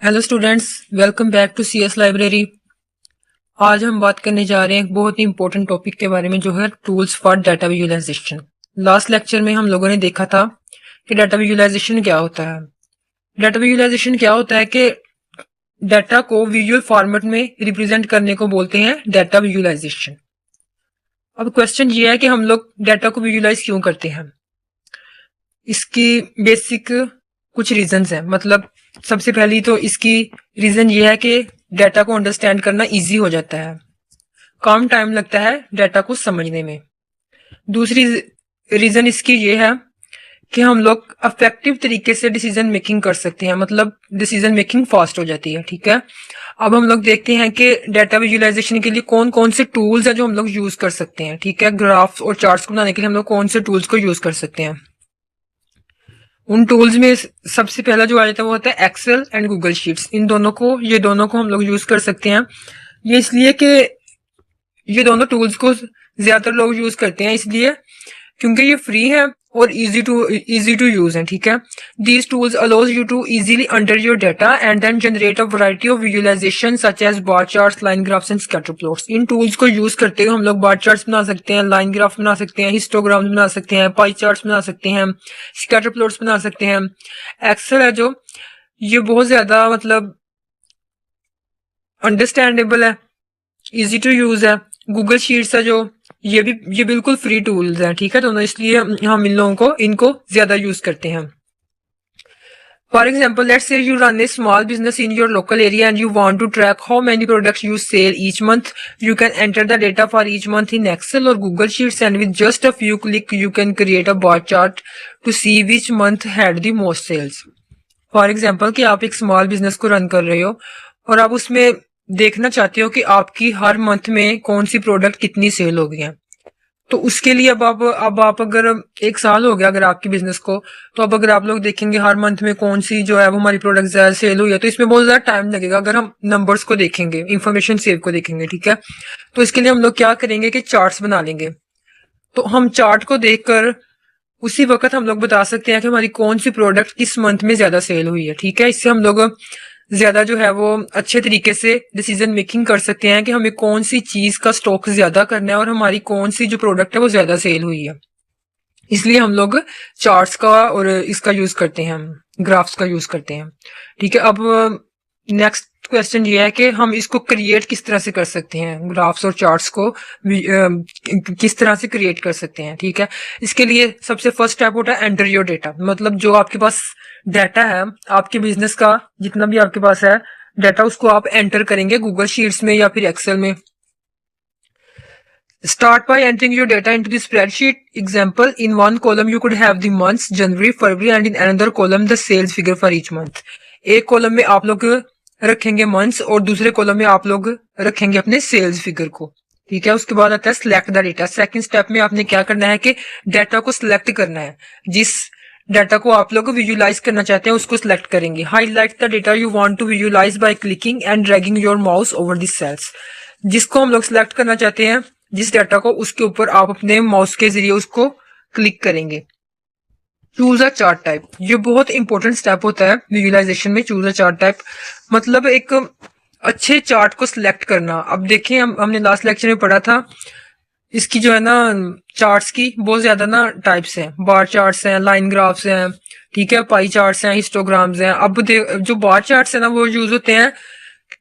Hello students, welcome back to CS library. आज हम बात करने जा रहे हैं एक बहुत ही इंपॉर्टेंट टॉपिक के बारे में, जो है tools for data visualisation. Last lecture में हम लोगों ने देखा था कि डाटा विजुअलाइजेशन क्या होता है। डाटा विजुअलाइजेशन क्या होता है कि डाटा को विजुअल फॉर्मेट में रिप्रेजेंट करने को बोलते हैं डाटा विजुअलाइजेशन। अब क्वेश्चन ये है कि हम लोग डाटा को विजुअलाइज क्यों करते हैं। इसकी बेसिक कुछ रीजंस हैं। मतलब सबसे पहली तो इसकी रीजन ये है कि डाटा को अंडरस्टैंड करना इजी हो जाता है, कम टाइम लगता है डाटा को समझने में। दूसरी रीजन इसकी ये है कि हम लोग अफेक्टिव तरीके से डिसीजन मेकिंग कर सकते हैं, मतलब डिसीजन मेकिंग फास्ट हो जाती है। ठीक है, अब हम लोग देखते हैं कि डाटा विजुअलाइजेशन के लिए कौन कौन से टूल्स हैं जो हम लोग यूज कर सकते हैं। ठीक है, ग्राफ्स और चार्ट्स को बनाने के लिए हम लोग कौन से टूल्स को यूज कर सकते हैं। उन टूल्स में सबसे पहला जो आ जाता है वो होता है एक्सेल एंड गूगल शीट्स। ये दोनों को हम लोग यूज कर सकते हैं। ये इसलिए कि ये दोनों टूल्स को ज्यादातर लोग यूज करते हैं, इसलिए क्योंकि ये फ्री है और इजी टू यूज है। ठीक है, these tools allows you to easily enter your data and then generate a variety of visualisation such as bar charts, line graphs and scatter plots. इन टूल्स को यूज करते हुए हम लोग बार चार्ट्स बना सकते हैं, लाइन ग्राफ बना सकते हैं, हिस्टोग्राम्स बना सकते हैं, पाई चार्ट्स बना सकते हैं, स्कैटर प्लॉट्स बना सकते हैं। एक्सेल है जो, ये बहुत ज्यादा मतलब अंडरस्टैंडेबल है, इजी टू यूज है। गूगल शीट्स है जो, ये बिल्कुल फ्री टूल्स हैं। ठीक है दोनों, इसलिए हम इन लोगों को इनको ज्यादा यूज करते हैं। For example, let's say you run a small business in your local area and you want to track how many products you sell each month. You can enter the data for each month in Excel और Google Sheets and with just a few click you can create a bar chart to see which month had the most sales. For example कि आप एक small business को run कर रहे हो और आप उसमें देखना चाहते हो कि आपकी हर मंथ में कौन सी प्रोडक्ट कितनी सेल हो गई है। तो उसके लिए अब आप अगर एक साल हो गया अगर आपकी बिजनेस को, तो अब अगर आप लोग देखेंगे हर मंथ में कौन सी जो है वो हमारी प्रोडक्ट ज्यादा सेल हुई है, तो इसमें बहुत ज्यादा टाइम लगेगा अगर हम नंबर्स को देखेंगे, इंफॉर्मेशन सेव को देखेंगे। ठीक है, तो इसके लिए हम लोग क्या करेंगे कि चार्ट्स बना लेंगे। तो हम चार्ट को देखकर उसी वक्त हम लोग बता सकते हैं कि हमारी कौन सी प्रोडक्ट किस मंथ में ज्यादा सेल हुई है। ठीक है, इससे हम लोग ज्यादा जो है वो अच्छे तरीके से डिसीजन मेकिंग कर सकते हैं कि हमें कौन सी चीज का स्टॉक ज्यादा करना है और हमारी कौन सी जो प्रोडक्ट है वो ज्यादा सेल हुई है। इसलिए हम लोग चार्ट्स का और इसका यूज करते हैं, हम ग्राफ्स का यूज करते हैं। ठीक है, अब नेक्स्ट क्वेश्चन ये है कि हम इसको क्रिएट किस तरह से कर सकते हैं, ग्राफ्स और चार्ट्स को किस तरह से क्रिएट कर सकते हैं। ठीक है, इसके लिए सबसे फर्स्ट स्टेप होता है एंटर योर डेटा। मतलब जो आपके पास डाटा है आपके बिजनेस का, जितना भी आपके पास है डाटा, उसको आप एंटर करेंगे गूगल शीट्स में या फिर एक्सेल में। Start by entering your data into the spreadsheet. Example, in one column you could have the months January, February and in another column the sales figure for each month. एक column में आप लोग रखेंगे months और दूसरे column में आप लोग रखेंगे अपने सेल्स फिगर को। ठीक है, उसके बाद आता है select the data. Second step में आपने क्या करना है कि डाटा को सिलेक्ट करना है। जिस डाटा को आप लोग विजुअलाइज करना चाहते हैं उसको सिलेक्ट करेंगे। Highlight the data you want to visualise by clicking and dragging your mouse over the cells. जिसको हम लोग सिलेक्ट करना चाहते हैं, जिस डाटा को, उसके ऊपर आप अपने माउस के जरिए उसको क्लिक करेंगे। चूज अ चार्ट टाइप, ये बहुत इंपॉर्टेंट स्टेप होता है विजुअलाइजेशन में। चूज अ चार्ट टाइप मतलब एक अच्छे चार्ट को सिलेक्ट करना। अब देखिए, हमने लास्ट लेक्चर में पढ़ा था, इसकी जो है ना चार्ट्स की बहुत ज्यादा ना टाइप्स हैं। बार चार्ट्स हैं, लाइन ग्राफ्स हैं, ठीक है, पाई चार्ट्स हैं, हिस्टोग्राम्स हैं। अब जो बार चार्ट्स है ना वो यूज होते हैं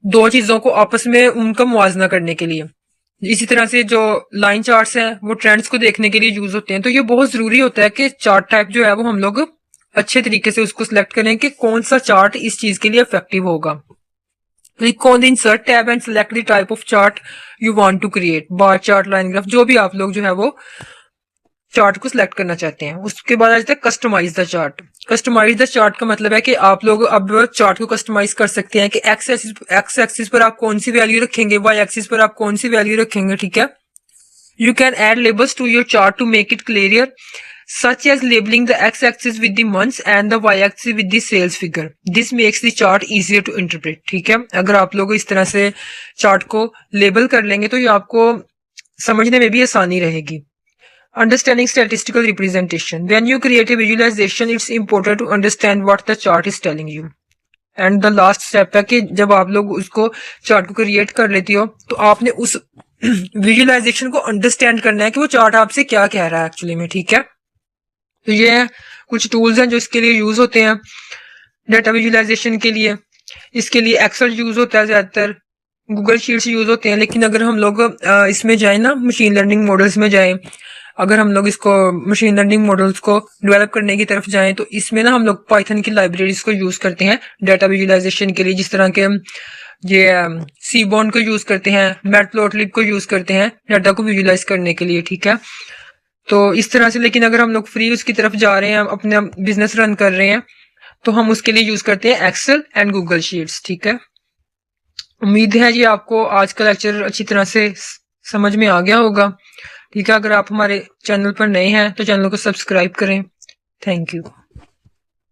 दो चीजों को आपस में उनका मुआवजा करने के लिए। इसी तरह से जो लाइन चार्ट्स हैं वो ट्रेंड्स को देखने के लिए यूज होते हैं। तो ये बहुत जरूरी होता है कि चार्ट टाइप जो है वो हम लोग अच्छे तरीके से उसको सिलेक्ट करें कि कौन सा चार्ट इस चीज के लिए इफेक्टिव होगा। Click on the insert tab and select the type of chart you want to create. Bar chart, line graph, जो भी आप लोग जो है वो चार्ट को सिलेक्ट करना चाहते हैं। उसके बाद आ जाता है customise the chart. Customise the chart का मतलब है कि आप लोग अब चार्ट को कस्टमाइज कर सकते हैं कि एक्स एक्सिस पर आप कौन सी वैल्यू रखेंगे, वाई एक्सिस पर आप कौन सी वैल्यू रखेंगे। ठीक है, you can add labels to your chart to make it clear, such as labeling the x-axis with the months and the y-axis with the sales figure. This makes the chart easier to interpret. ठीक है, अगर आप लोग इस तरह से chart को label कर लेंगे तो ये आपको समझने में भी आसानी रहेगी। Understanding statistical representation. When you create a visualization, it's important to understand what the chart is telling you. And the last step है कि जब आप लोग उसको चार्ट को क्रिएट कर लेती हो तो आपने उस विजुअलाइजेशन को अंडरस्टैंड करना है कि वो चार्ट आपसे क्या कह रहा है एक्चुअली में, ठीक है। तो ये है कुछ टूल्स हैं जो इसके लिए यूज होते हैं डाटा विजुअलाइजेशन के लिए। इसके लिए एक्सेल यूज होता है ज्यादातर, गूगल शीट्स यूज होते हैं, लेकिन अगर हम लोग इसमें जाएं ना, मशीन लर्निंग मॉडल्स में जाएं, अगर हम लोग इसको मशीन लर्निंग मॉडल्स को डेवलप करने की तरफ जाएं तो इसमें ना हम लोग पाइथन की लाइब्रेरीज को यूज करते हैं डाटा विजुअलाइजेशन के लिए, जिस तरह के ये सीबॉन को यूज करते हैं, मैटप्लॉटलिब को यूज करते हैं डाटा को विजुअलाइज करने के लिए, ठीक है। तो इस तरह से, लेकिन अगर हम लोग फ्री उसकी तरफ जा रहे हैं, अपना बिजनेस रन कर रहे हैं, तो हम उसके लिए यूज करते हैं एक्सेल एंड गूगल शीट्स, ठीक है। उम्मीद है ये आपको आज का लेक्चर अच्छी तरह से समझ में आ गया होगा, ठीक है। अगर आप हमारे चैनल पर नए हैं तो चैनल को सब्सक्राइब करें। Thank you.